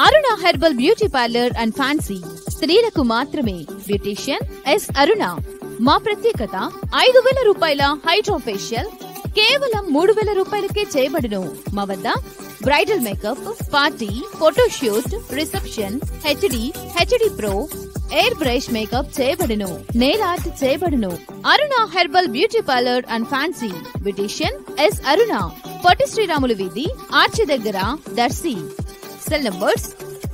Aruna herbal beauty parlour and fancy స్త్రీలకు మాత్రమే. Beautician S అరుణ. మా ప్రత్యేకత 5,000 రూపాయల హైడ్రా ఫేషియల్ కేవలం 3,000 రూపాయలకే చేయబడును. మా వద్ద bridal makeup, party, photoshoot, reception, HD pro, air brush makeup చేయబడును. నెయిల్ ఆర్ట్ చేయబడును. Aruna herbal beauty parlour and fancy. Beautician S Aruna. Potti Sriramulu వీధి, ఆర్చి దగ్గర, దర్శి. Cell numbers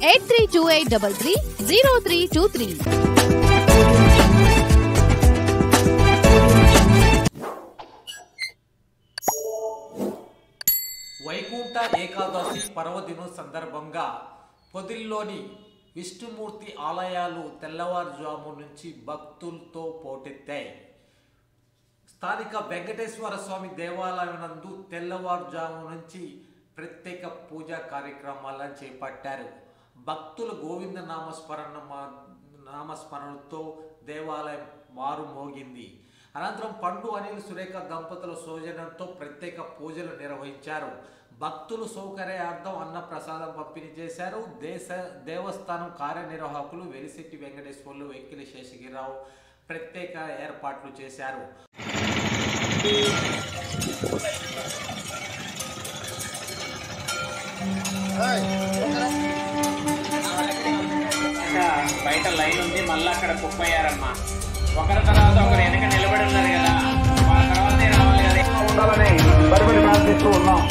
8328330323. వైకుంఠ ఏకాదశి పర్వదినం సందర్భంగా పొదిల్లోని విష్ణుమూర్తి ఆలయాలు తెల్లవారుజాము నుంచి భక్తులతో పోటెత్తాయి. స్థానిక వెంకటేశ్వర స్వామి దేవాలయం నందు తెల్లవారుజాము నుంచి ప్రత్యేక పూజా కార్యక్రమాలను చేపట్టారు. భక్తులు గోవింద నామస్మరణతో దేవాలయం మారుమోగింది. అనంతరం పండు అనిల్ సురేఖ దంపతుల సౌజన్యంతో ప్రత్యేక పూజలు నిర్వహించారు. భక్తులు సౌకర్యార్థం అన్న ప్రసాదం పంపిణీ చేశారు. దేవస్థానం కార్యనిర్వాహకులు వెలిశెట్టి వెంకటేశ్వర్లు, వెక్కిలి శేషగిరిరావు ప్రత్యేక ఏర్పాట్లు చేశారు. బయట లైన్ ఉంది, మళ్ళీ అక్కడ కుప్పయ్యారమ్మా. ఒకరి తర్వాత ఒకరు వెనక నిలబడి ఉన్నారు కదా, వాళ్ళ తర్వాతే రావాలి కదా ఉండాలని పరిమితి ప్రార్థిస్తూ ఉన్నాం.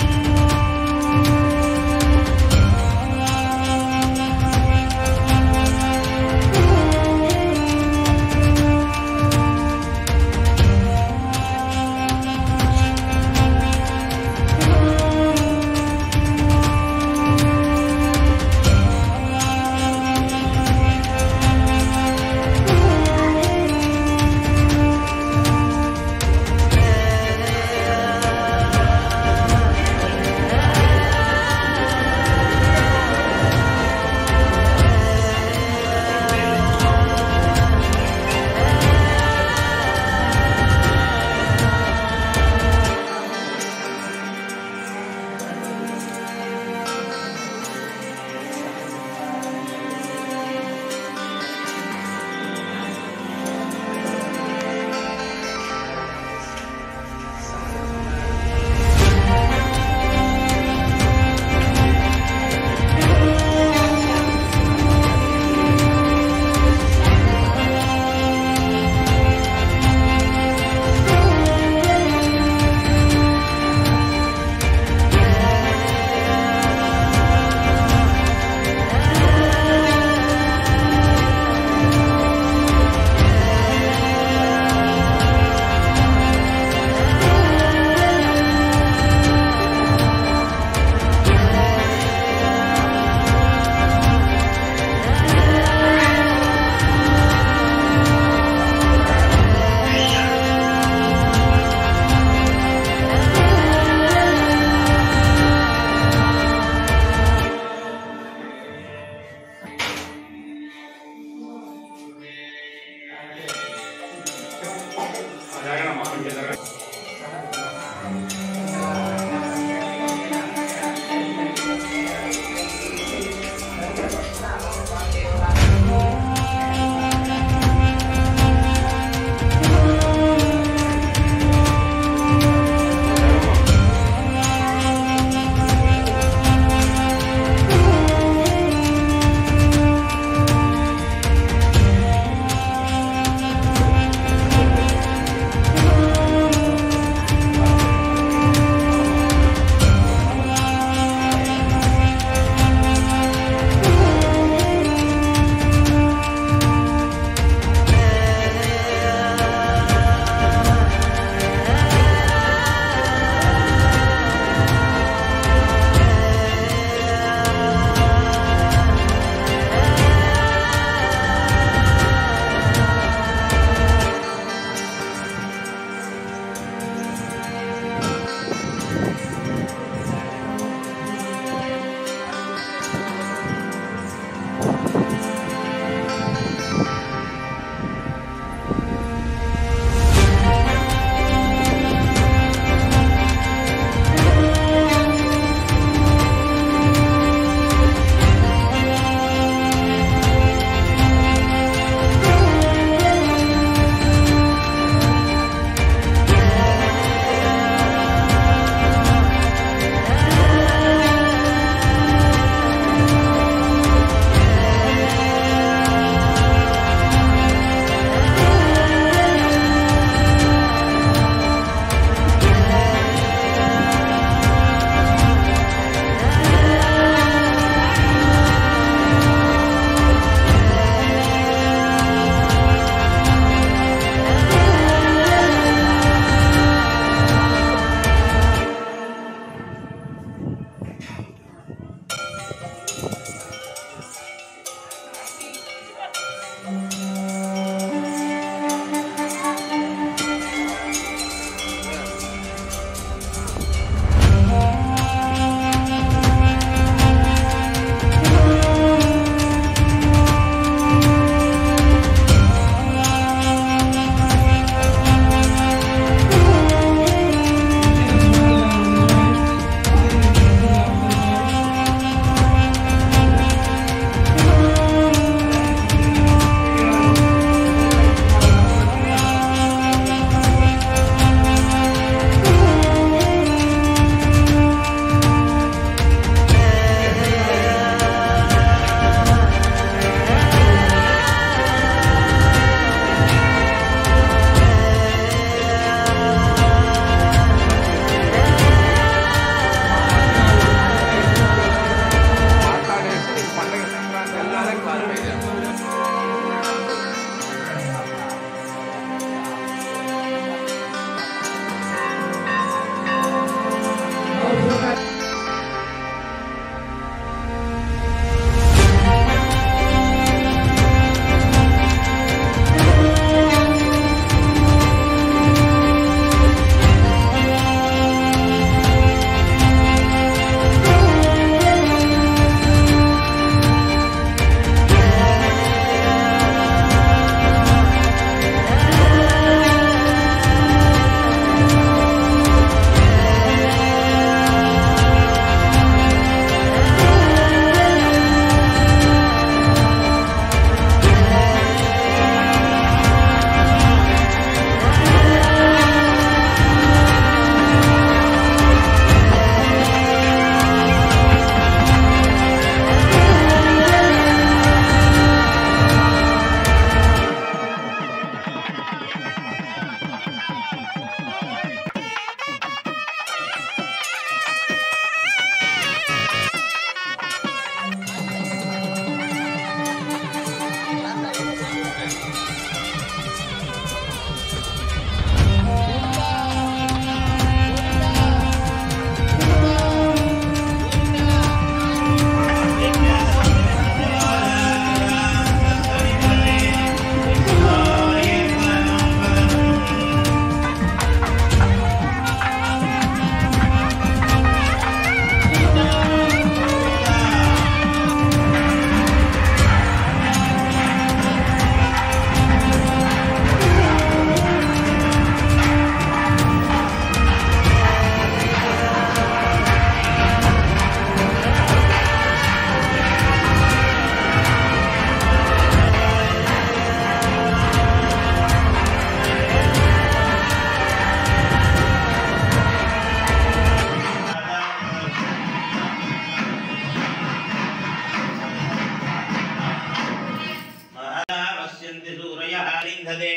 विन्दते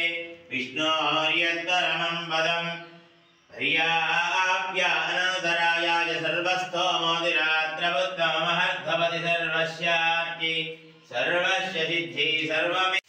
विष्णोर्यत्परमं पदम् हर्याप्यानन्तरायाय सर्वस्तोमोदिरात्रबुद्धमहद्भवति सर्वस्यार्चि सर्वस्य सिद्धि सर्वमे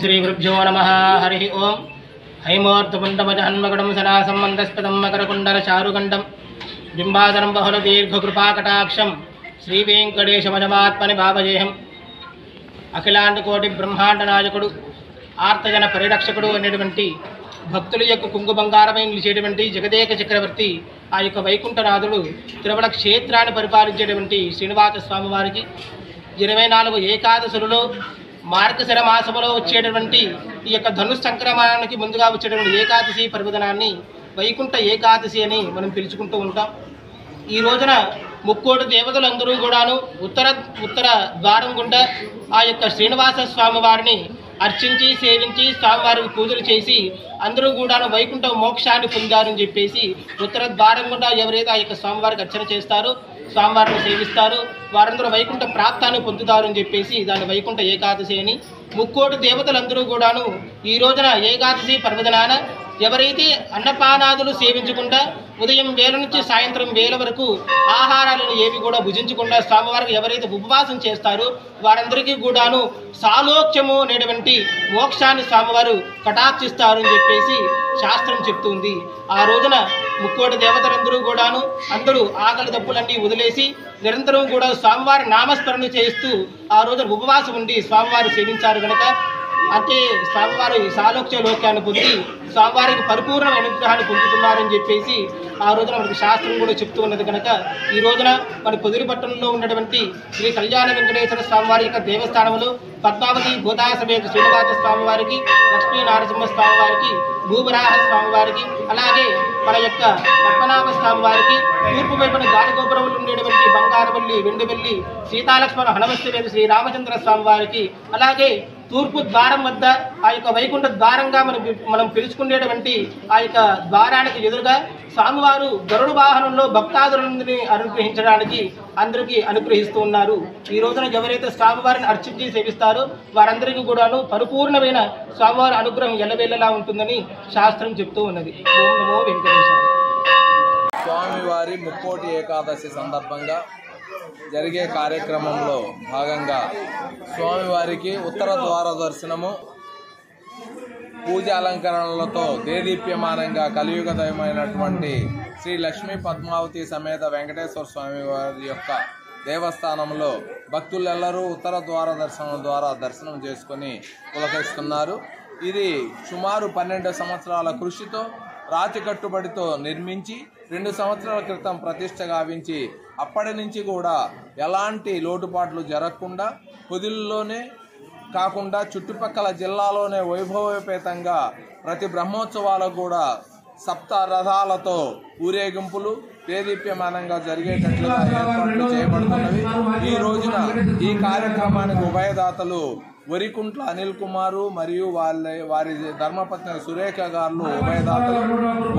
श्री गुरुभ्यो नमः। हरि ओम। हैमोर्धपुण्डमजहन्मकुटं सनासम्बन्धस्पदं मकरकुण्डलचारुगण्डं बिम्बाधरं बहुलदीर्घकृपाकटाक्षं श्रीवेङ्कटेशमजमात्मनि भावजेहं। అఖిలాండకోటి బ్రహ్మాండ నాయకుడు ఆర్తజన పరిరక్షకుడు అనేటువంటి భక్తుల యొక్క కుంగు బంగారమై నిలిచేటువంటి జగదేక చక్రవర్తి ఆ యొక్క వైకుంఠనాథుడు తిరుమల క్షేత్రాన్ని పరిపాలించేటువంటి శ్రీనివాస స్వామి వారికి 24 ఏకాదశులలో మార్గశిర మాసములో వచ్చేటువంటి ఈ యొక్క ధనుష్ సంక్రమణానికి ముందుగా వచ్చేటువంటి ఏకాదశి పర్వదినాన్ని వైకుంఠ ఏకాదశి అని మనం పిలుచుకుంటూ ఉంటాం। ఈ రోజున ముక్కోటి దేవతలందరూ కూడాను ఉత్తర ద్వారం గుండా ఆ యొక్క శ్రీనివాస స్వామి వారిని అర్చించి సేవించి స్వామివారికి పూజలు చేసి అందరూ కూడాను వైకుంఠ మోక్షాన్ని పొందారని చెప్పేసి ఉత్తర ద్వారం గుండా ఎవరైతే ఆ యొక్క స్వామివారికి అర్చన చేస్తారో స్వామివారిని సేవిస్తారు వారందరూ వైకుంఠ ప్రాప్తాన్ని పొందుతారు అని చెప్పేసి దాన్ని వైకుంఠ ఏకాదశి అని ముక్కోటి దేవతలందరూ కూడాను ఈ రోజున ఏకాదశి పర్వదినాన ఎవరైతే అన్నపానాదులు సేవించకుండా ఉదయం వేళ నుంచి సాయంత్రం వేళ వరకు ఆహారాలను ఏవి కూడా భుజించకుండా స్వామివారికి ఎవరైతే ఉపవాసం చేస్తారో వారందరికీ కూడాను సాలోక్యము అనేటువంటి మోక్షాన్ని స్వామివారు కటాక్షిస్తారు అని చెప్పేసి శాస్త్రం చెప్తుంది। ఆ రోజున ముక్కోటి దేవతలందరూ కూడాను అందరూ ఆకలి దప్పులన్నీ వదిలేసి నిరంతరం కూడా స్వామివారి నామస్మరణ చేస్తూ ఆ రోజున ఉపవాసం ఉండి స్వామివారు సేవించారు కనుక అంటే స్వామివారు సాలోక్య లోక్యాన్ని పొంది స్వామివారికి పరిపూర్ణ అనుగ్రహాన్ని పొందుతున్నారని చెప్పేసి ఆ రోజున మనకి శాస్త్రం కూడా చెప్తూ ఉన్నది కనుక ఈ రోజున మన పొదిలిపట్టణంలో ఉన్నటువంటి శ్రీ కళ్యాణ వెంకటేశ్వర స్వామివారి యొక్క దేవస్థానంలో పద్మావతి భూతాసమేత శ్రీనివాస స్వామివారికి లక్ష్మీ నరసింహ స్వామివారికి భూవరాహ స్వామివారికి అలాగే మన యొక్క పద్మనాభ స్వామివారికి తూర్పు వైపున గాలిగోపురంలో ఉండేటువంటి బంగారవల్లి వెండివెల్లి సీతాలక్ష్మణ హనుమస్తమేత శ్రీ రామచంద్ర స్వామివారికి అలాగే తూర్పు ద్వారం వద్ద ఆ యొక్క వైకుంఠ ద్వారంగా మనం పిలుచుకునేటువంటి ఆ యొక్క ద్వారానికి ఎదురుగా స్వామివారు గరుడు వాహనంలో భక్తాదులందరినీ అనుగ్రహించడానికి అందరికీ అనుగ్రహిస్తూ ఉన్నారు। ఈ రోజున ఎవరైతే స్వామివారిని అర్చించి సేవిస్తారో వారందరికీ కూడాను పరిపూర్ణమైన స్వామివారి అనుగ్రహం ఎల్లవేళలా ఉంటుందని శాస్త్రం చెప్తూ ఉన్నది। ఓం నమో వెంకటేశాయ। స్వామివారి ముక్కోటి ఏకాదశి సందర్భంగా జరిగే కార్యక్రమంలో భాగంగా స్వామివారికి ఉత్తర ద్వార దర్శనము పూజ అలంకరణలతో దేదీప్యమానంగా కలియుగ దైవమైనటువంటి శ్రీ లక్ష్మీ పద్మావతి సమేత వెంకటేశ్వర స్వామి వారి యొక్క దేవస్థానంలో భక్తులెల్లరూ ఉత్తర ద్వార దర్శనం ద్వారా దర్శనం చేసుకుని పులకరిస్తున్నారు। ఇది సుమారు 12 సంవత్సరాల కృషితో రాతి కట్టుబడితో నిర్మించి 2 సంవత్సరాల క్రితం ప్రతిష్ట గావించి అప్పటి నుంచి కూడా ఎలాంటి లోటుపాట్లు జరగకుండా పొదిల్లోనే కాకుండా చుట్టుపక్కల జిల్లాలోనే వైభవోపేతంగా ప్రతి బ్రహ్మోత్సవాలకు కూడా సప్త రథాలతో ఊరేగింపులు దేదీప్యమానంగా జరిగేటట్లుగా ఏర్పాట్లు చేయబడుతున్నవి। ఈ రోజున ఈ కార్యక్రమానికి ఉభయదాతలు వరికుంట్ల అనిల్ కుమారు మరియు వారి ధర్మపత్ని సురేఖ గారు ఉభయదాతలు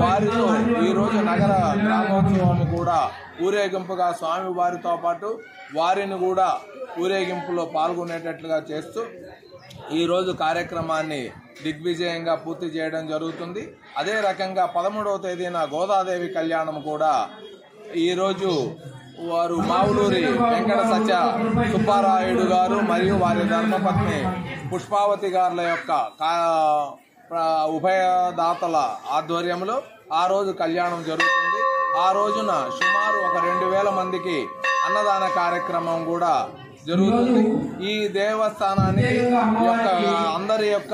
వారితో ఈరోజు నగర గ్రామోత్సవం కూడా ఊరేగింపుగా స్వామి వారితో పాటు వారిని కూడా ఊరేగింపులో పాల్గొనేటట్లుగా చేస్తూ ఈరోజు కార్యక్రమాన్ని దిగ్విజయంగా పూర్తి చేయడం జరుగుతుంది। అదే రకంగా 13వ తేదీన గోదాదేవి కళ్యాణం కూడా ఈరోజు వారు మావులూరి వెంకట సత్య సుబ్బారాయుడు గారు మరియు వారి ధర్మపత్ని పుష్పావతి గారుల యొక్క ఉభయదాతల ఆధ్వర్యంలో ఆ రోజు కళ్యాణం జరుగుతుంది। ఆ రోజున సుమారు ఒక 2000 మందికి అన్నదాన కార్యక్రమం కూడా జరుగుతుంది। ఈ దేవస్థానాన్ని యొక్క అందరి యొక్క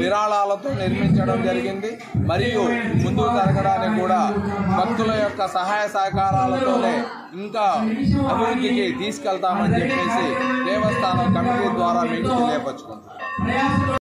విరాళాలతో నిర్మించడం జరిగింది మరియు ముందుకు జరగడానికి కూడా భక్తుల యొక్క సహాయ సహకారాలతోనే ఇంకా అభివృద్ధికి తీసుకెళ్తామని చెప్పేసి దేవస్థానం కమిటీ ద్వారా మీకు తెలియపరుచుకుంటాం।